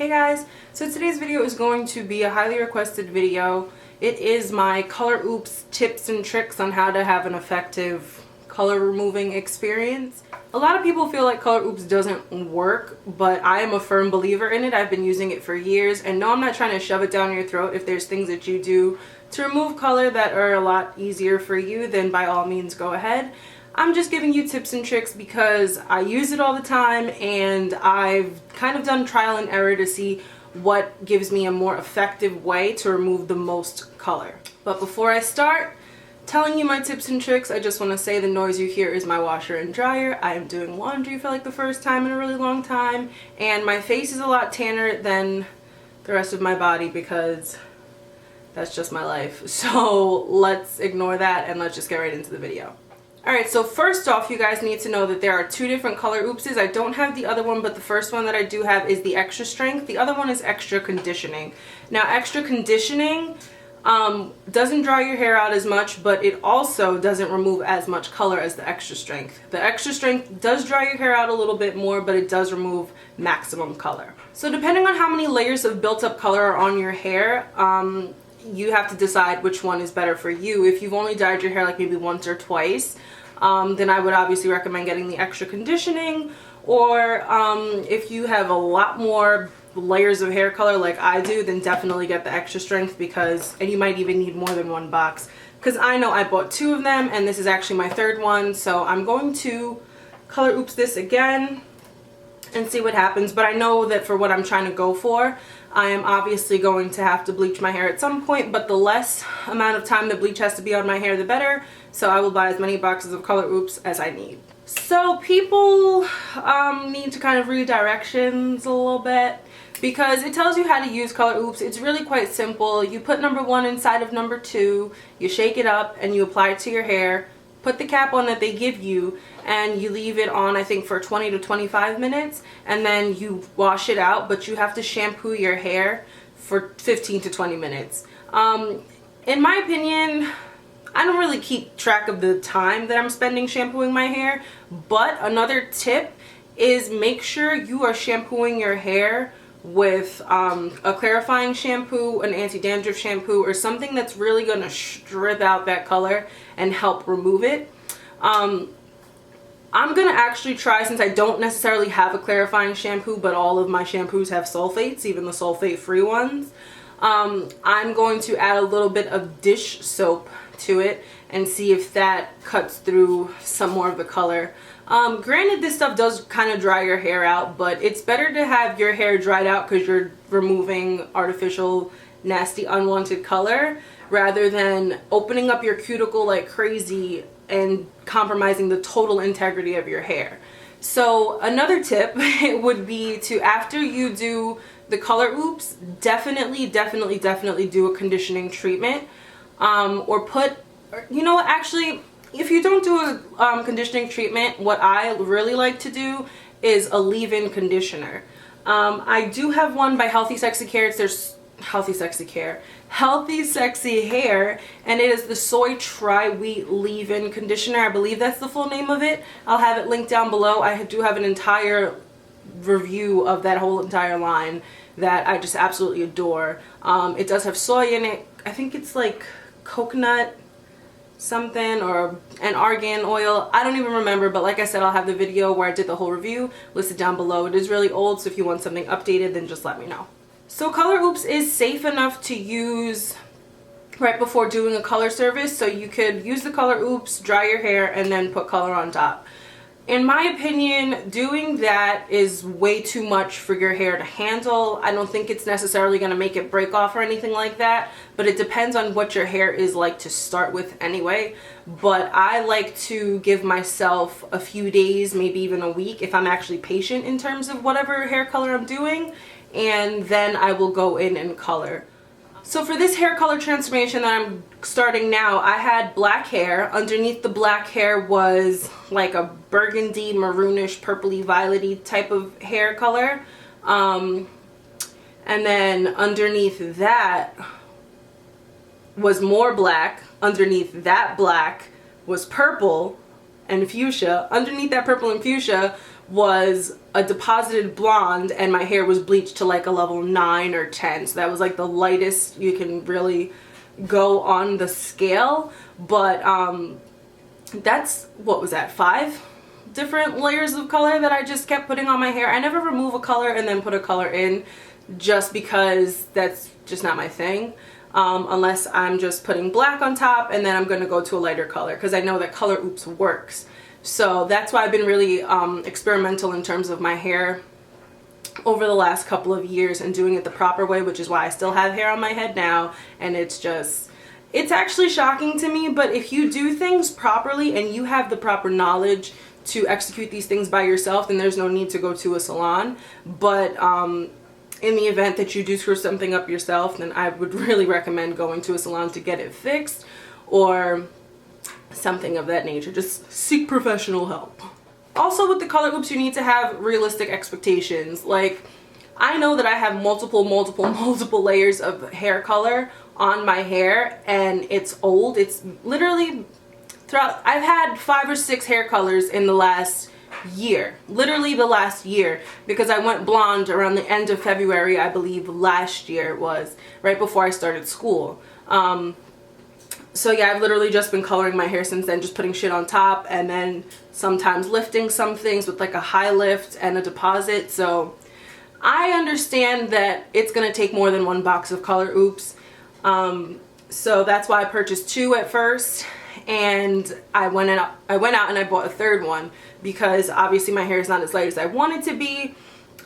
Hey guys, so today's video is going to be a highly requested video. It is my Color Oops tips and tricks on how to have an effective color removing experience. A lot of people feel like Color Oops doesn't work, but I am a firm believer in it. I've been using it for years, and no, I'm not trying to shove it down your throat. If there's things that you do to remove color that are a lot easier for you, then by all means go ahead. I'm just giving you tips and tricks because I use it all the time, and I've kind of done trial and error to see what gives me a more effective way to remove the most color. But before I start telling you my tips and tricks, I just want to say the noise you hear is my washer and dryer. I am doing laundry for like the first time in a really long time, and my face is a lot tanner than the rest of my body because that's just my life. So let's ignore that and let's just get right into the video. Alright, so first off, you guys need to know that there are two different Color Oopses. I don't have the other one, but the first one that I do have is the extra strength. The other one is extra conditioning. Now, extra conditioning doesn't dry your hair out as much, but it also doesn't remove as much color as the extra strength. The extra strength does dry your hair out a little bit more, but it does remove maximum color. So depending on how many layers of built up color are on your hair, you have to decide which one is better for you. If you've only dyed your hair like maybe once or twice, then I would obviously recommend getting the extra conditioning. Or if you have a lot more layers of hair color like I do, then definitely get the extra strength, and you might even need more than one box. Because I know I bought two of them and this is actually my third one, so I'm going to Color Oops this again and see what happens. But I know that for what I'm trying to go for, I am obviously going to have to bleach my hair at some point, but the less amount of time the bleach has to be on my hair, the better. So I will buy as many boxes of Color Oops as I need. So people need to kind of read directions a little bit because it tells you how to use Color Oops. It's really quite simple. You put number 1 inside of number 2, you shake it up and you apply it to your hair. Put the cap on that they give you and you leave it on, I think, for 20 to 25 minutes, and then you wash it out, but you have to shampoo your hair for 15 to 20 minutes. In my opinion, I don't really keep track of the time that I'm spending shampooing my hair, but another tip is make sure you are shampooing your hair with a clarifying shampoo, an anti-dandruff shampoo, or something that's really going to strip out that color and help remove it. I'm going to actually try, since I don't necessarily have a clarifying shampoo, but all of my shampoos have sulfates, even the sulfate-free ones. I'm going to add a little bit of dish soap to it and see if that cuts through some more of the color. Granted, this stuff does kind of dry your hair out, but it's better to have your hair dried out because you're removing artificial, nasty, unwanted color, rather than opening up your cuticle like crazy and compromising the total integrity of your hair. So another tip would be to, after you do the Color Oops, definitely do a conditioning treatment, or you know what, actually, if you don't do a conditioning treatment, what I really like to do is a leave-in conditioner. I do have one by Healthy Sexy Hair, and it is the Soy Tri-Wheat Leave-In Conditioner. I believe that's the full name of it. I'll have it linked down below. I do have an entire review of that whole entire line that I just absolutely adore. It does have soy in it. I think it's like coconut something or an argan oil. I don't even remember, but like I said, I'll have the video where I did the whole review listed down below. It is really old, so if you want something updated, then just let me know. So Color Oops is safe enough to use right before doing a color service, so you could use the Color Oops, dry your hair, and then put color on top. In my opinion, doing that is way too much for your hair to handle. I don't think it's necessarily going to make it break off or anything like that, but it depends on what your hair is like to start with anyway. But I like to give myself a few days, maybe even a week, if I'm actually patient in terms of whatever hair color I'm doing, and then I will go in and color. So for this hair color transformation that I'm starting now, I had black hair. Underneath the black hair was like a burgundy, maroonish, purpley, violety type of hair color. And then underneath that was more black. Underneath that black was purple and fuchsia. Underneath that purple and fuchsia was a deposited blonde, and my hair was bleached to like a level 9 or 10. So that was like the lightest you can really go on the scale. But that's, what was that, 5 different layers of color that I just kept putting on my hair. I never remove a color and then put a color in, just because that's just not my thing. Unless I'm just putting black on top and then I'm going to go to a lighter color, because I know that color oops works. So that's why I've been really experimental in terms of my hair over the last couple of years and doing it the proper way, which is why I still have hair on my head now. And it's actually shocking to me. But if you do things properly and you have the proper knowledge to execute these things by yourself, then there's no need to go to a salon. But in the event that you do screw something up yourself, then I would really recommend going to a salon to get it fixed or something of that nature. Just seek professional help. Also, with the color oops, you need to have realistic expectations. Like, I know that I have multiple layers of hair color on my hair, and it's old. It's literally throughout, I've had 5 or 6 hair colors in the last year, literally the last year, because I went blonde around the end of February, I believe last year it was, right before I started school. So yeah, I've literally just been coloring my hair since then, just putting shit on top and then sometimes lifting some things with like a high lift and a deposit. So I understand that it's gonna take more than 1 box of color oops. So that's why I purchased 2 at first, and I went out and I bought a 3rd one, because obviously my hair is not as light as I want it to be.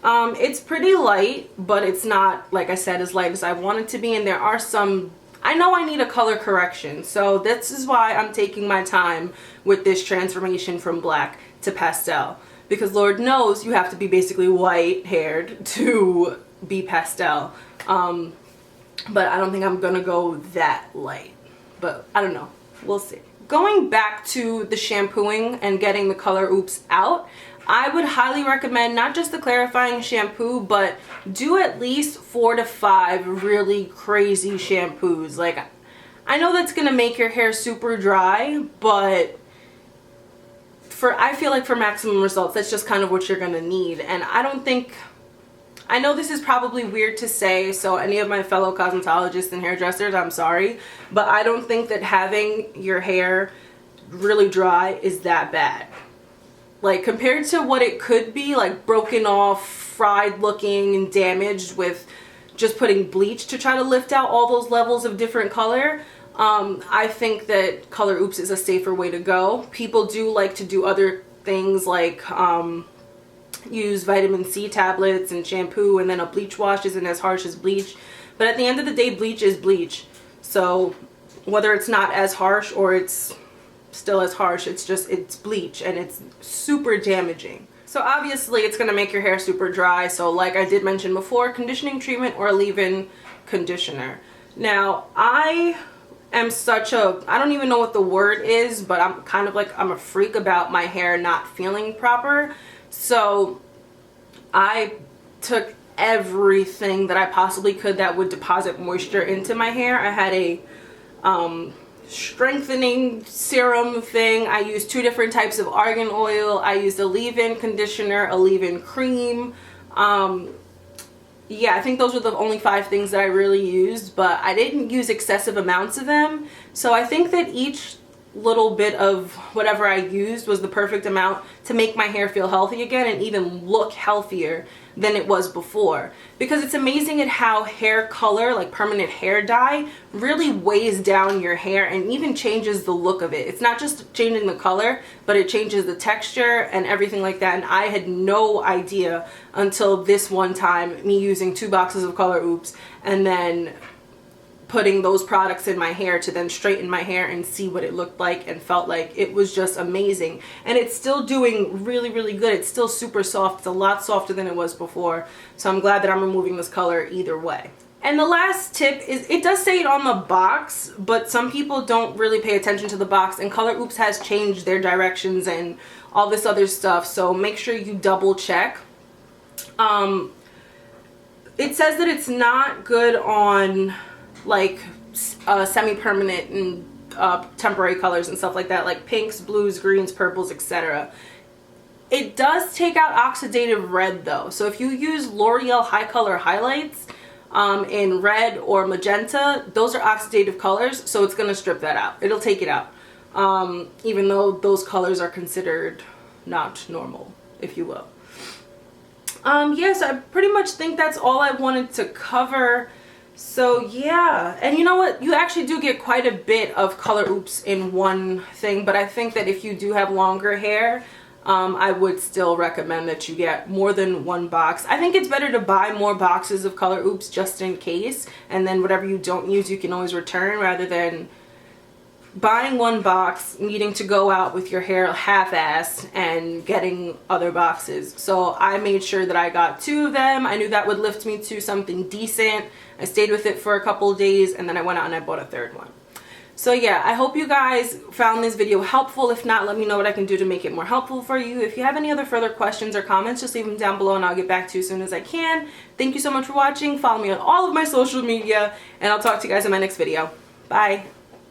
It's pretty light, but it's not, like I said, as light as I want it to be, and there are some, I know I need a color correction. So this is why I'm taking my time with this transformation from black to pastel, because Lord knows you have to be basically white haired to be pastel. But I don't think I'm gonna go that light, but I don't know, we'll see. Going back to the shampooing and getting the color oops out, I would highly recommend not just the clarifying shampoo, but do at least 4 to 5 really crazy shampoos. Like, I know that's gonna make your hair super dry, but I feel like for maximum results, that's just kind of what you're gonna need. And I know this is probably weird to say, so any of my fellow cosmetologists and hairdressers, I'm sorry, but I don't think that having your hair really dry is that bad. Like, compared to what it could be, like broken off, fried looking, and damaged with just putting bleach to try to lift out all those levels of different color, I think that color oops is a safer way to go. People do like to do other things like use vitamin C tablets and shampoo, and then a bleach wash isn't as harsh as bleach. But at the end of the day, bleach is bleach. So whether it's not as harsh or it's still as harsh, it's bleach, and it's super damaging. So obviously it's gonna make your hair super dry. So like I did mention before, conditioning treatment or a leave-in conditioner. Now I am I don't even know what the word is, but I'm kind of like, I'm a freak about my hair not feeling proper. So I took everything that I possibly could that would deposit moisture into my hair. I had a strengthening serum thing. I used 2 different types of argan oil. I used a leave-in conditioner, a leave-in cream. Yeah, I think those were the only 5 things that I really used, but I didn't use excessive amounts of them. So I think that each little bit of whatever I used was the perfect amount to make my hair feel healthy again and even look healthier than it was before. Because it's amazing at how hair color, like permanent hair dye, really weighs down your hair and even changes the look of it. It's not just changing the color, but it changes the texture and everything like that. And I had no idea until this one time, me using 2 boxes of color oops and then putting those products in my hair to then straighten my hair and see what it looked like and felt like. It was just amazing. And it's still doing really, really good. It's still super soft. It's a lot softer than it was before. So I'm glad that I'm removing this color either way. And the last tip is, it does say it on the box, but some people don't really pay attention to the box, and Color Oops has changed their directions and all this other stuff. So make sure you double check. It says that it's not good on like semi-permanent and temporary colors and stuff like that, like pinks, blues, greens, purples, etc. It does take out oxidative red though. So if you use L'Oreal High Color Highlights in red or magenta, those are oxidative colors, so it's gonna strip that out. It'll take it out. Even though those colors are considered not normal, if you will. Yes, I pretty much think that's all I wanted to cover. So yeah, and you know what, you actually do get quite a bit of color oops in one thing, but I think that if you do have longer hair, I would still recommend that you get more than one box. I think it's better to buy more boxes of color oops just in case, and then whatever you don't use you can always return, rather than buying one box, needing to go out with your hair half-assed and getting other boxes. So I made sure that I got 2 of them. I knew that would lift me to something decent. I stayed with it for a couple of days, and then I went out and I bought a 3rd one. So yeah, I hope you guys found this video helpful. If not, let me know what I can do to make it more helpful for you. If you have any other further questions or comments, just leave them down below and I'll get back to you as soon as I can. Thank you so much for watching. Follow me on all of my social media, and I'll talk to you guys in my next video. Bye.